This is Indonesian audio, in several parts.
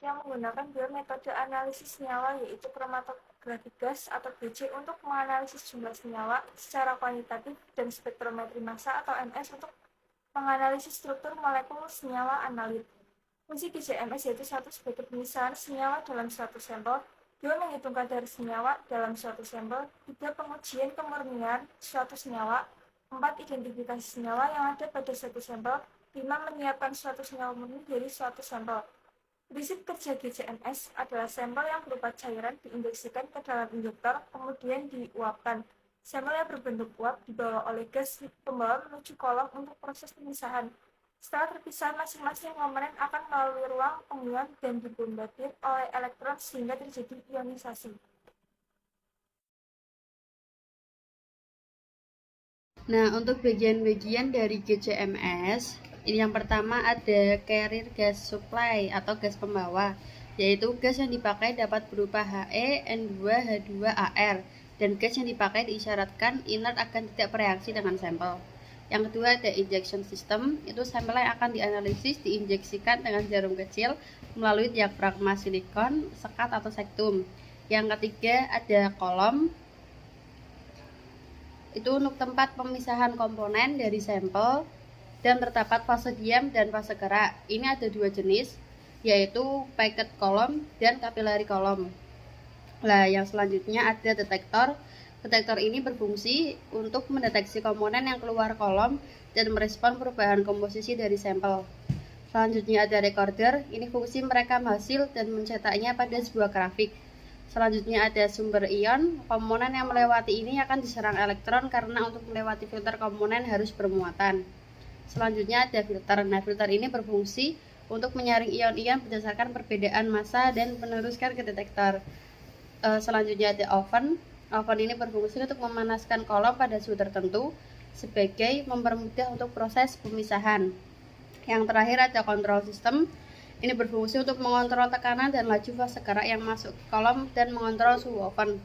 yang menggunakan dua metode analisis senyawa, yaitu kromatografi gas atau BC untuk menganalisis jumlah senyawa secara kuantitatif dan spektrometri massa atau MS untuk menganalisis struktur molekul senyawa analit. Fungsi GCMS yaitu satu sebagai pemisahan senyawa dalam suatu sampel, dua menghitung kadar senyawa dalam suatu sampel, tiga pengujian kemurnian suatu senyawa, empat identifikasi senyawa yang ada pada suatu sampel, lima menyiapkan suatu senyawa murni dari suatu sampel. Prinsip kerja GCMS adalah sampel yang berupa cairan diinjeksikan ke dalam injektor, kemudian diuapkan. Sampel yang berbentuk uap dibawa oleh gas pembawa menuju kolom untuk proses pemisahan. Setelah terpisah, masing-masing komponen akan melalui ruang pengion dan dibombardir oleh elektron sehingga terjadi ionisasi. Nah, untuk bagian-bagian dari GCMS, ini yang pertama ada carrier gas supply atau gas pembawa, yaitu gas yang dipakai dapat berupa He, N2, H2, Ar, dan gas yang dipakai diisyaratkan inert akan tidak bereaksi dengan sampel. Yang kedua ada injection system, itu sampel yang akan dianalisis diinjeksikan dengan jarum kecil melalui diafragma silikon, sekat atau sektum. Yang ketiga ada kolom, itu untuk tempat pemisahan komponen dari sampel dan terdapat fase diam dan fase gerak. Ini ada dua jenis, yaitu packet column dan capillary column. Nah, yang selanjutnya ada detektor. Detektor ini berfungsi untuk mendeteksi komponen yang keluar kolom dan merespon perubahan komposisi dari sampel. Selanjutnya ada recorder. Ini fungsi merekam hasil dan mencetaknya pada sebuah grafik. Selanjutnya ada sumber ion. Komponen yang melewati ini akan diserang elektron karena untuk melewati filter komponen harus bermuatan. Selanjutnya ada filter. Nah, filter ini berfungsi untuk menyaring ion-ion berdasarkan perbedaan massa dan meneruskan ke detektor. Selanjutnya ada oven. Oven ini berfungsi untuk memanaskan kolom pada suhu tertentu sebagai mempermudah untuk proses pemisahan. Yang terakhir ada control system. Ini berfungsi untuk mengontrol tekanan dan laju fase gerak yang masuk ke kolom dan mengontrol suhu oven.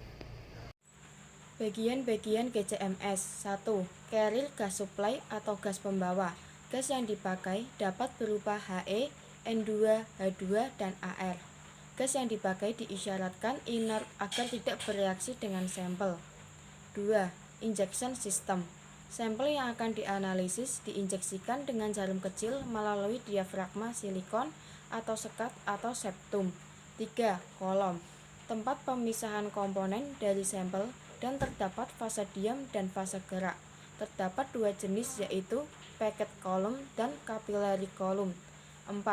Bagian-bagian GCMS. 1. Carrier gas supply atau gas pembawa. Gas yang dipakai dapat berupa He, N2, H2, dan Ar. Gas yang dipakai diisyaratkan inert agar tidak bereaksi dengan sampel. 2. Injection system. Sampel yang akan dianalisis diinjeksikan dengan jarum kecil melalui diafragma silikon atau sekat atau septum. 3. Kolom. Tempat pemisahan komponen dari sampel dan terdapat fase diam dan fase gerak. Terdapat dua jenis yaitu packet column dan capillary column. 4.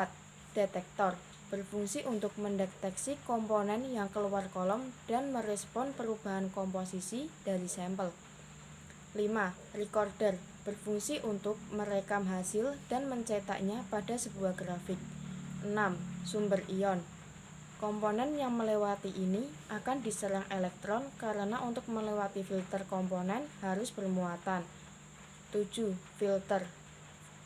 Detektor. Berfungsi untuk mendeteksi komponen yang keluar kolom dan merespon perubahan komposisi dari sampel. 5. Recorder. Berfungsi untuk merekam hasil dan mencetaknya pada sebuah grafik. 6. Sumber ion. Komponen yang melewati ini akan diserang elektron karena untuk melewati filter komponen harus bermuatan. 7. Filter.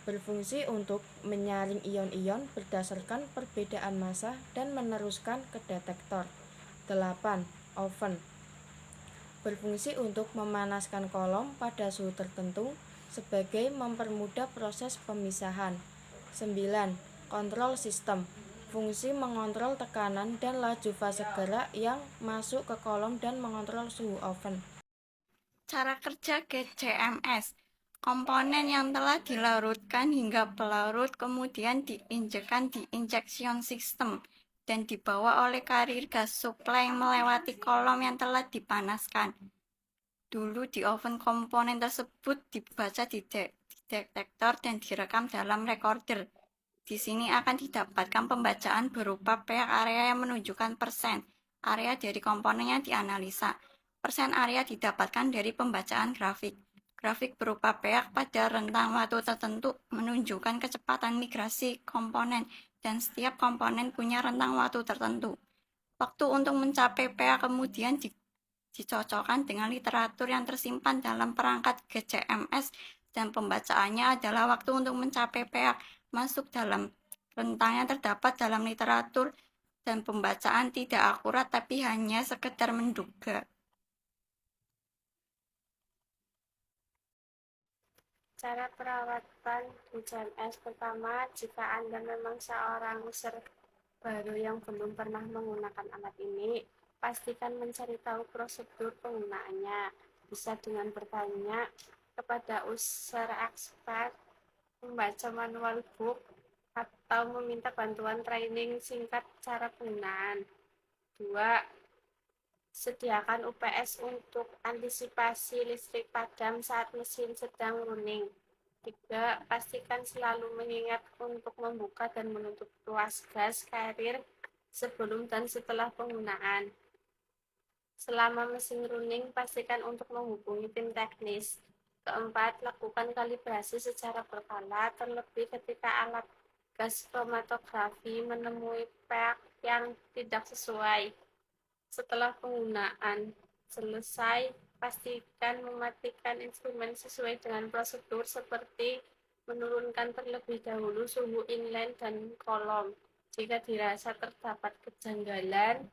Berfungsi untuk menyaring ion-ion berdasarkan perbedaan massa dan meneruskan ke detektor. 8. Oven. Berfungsi untuk memanaskan kolom pada suhu tertentu sebagai mempermudah proses pemisahan. 9. Kontrol sistem. Fungsi mengontrol tekanan dan laju fase gerak yang masuk ke kolom dan mengontrol suhu oven. Cara kerja GCMS. Komponen yang telah dilarutkan hingga pelarut kemudian diinjekkan di injection system dan dibawa oleh karir gas supply melewati kolom yang telah dipanaskan. Dulu di oven komponen tersebut dibaca di detektor dan direkam dalam recorder. Di sini akan didapatkan pembacaan berupa pH area yang menunjukkan persen area dari komponen yang dianalisa. Persen area didapatkan dari pembacaan grafik. Grafik berupa pH pada rentang waktu tertentu menunjukkan kecepatan migrasi komponen dan setiap komponen punya rentang waktu tertentu. Waktu untuk mencapai pH kemudian dicocokkan dengan literatur yang tersimpan dalam perangkat GCMS dan pembacaannya adalah waktu untuk mencapai pH masuk dalam rentang yang terdapat dalam literatur dan pembacaan tidak akurat tapi hanya sekedar menduga. Cara perawatan GCMS. Pertama, jika Anda memang seorang user baru yang belum pernah menggunakan alat ini, pastikan mencari tahu prosedur penggunaannya. Bisa dengan bertanya kepada user expert, membaca manual book, atau meminta bantuan training singkat cara penggunaan. 2. Sediakan UPS untuk antisipasi listrik padam saat mesin sedang running. 3. Pastikan selalu mengingat untuk membuka dan menutup tuas gas carrier sebelum dan setelah penggunaan. Selama mesin running, pastikan untuk menghubungi tim teknis. 4. Lakukan kalibrasi secara berkala, terlebih ketika alat gas kromatografi menemui pH yang tidak sesuai. Setelah penggunaan selesai, pastikan mematikan instrumen sesuai dengan prosedur seperti menurunkan terlebih dahulu suhu inline dan kolom. Jika dirasa terdapat kejanggalan,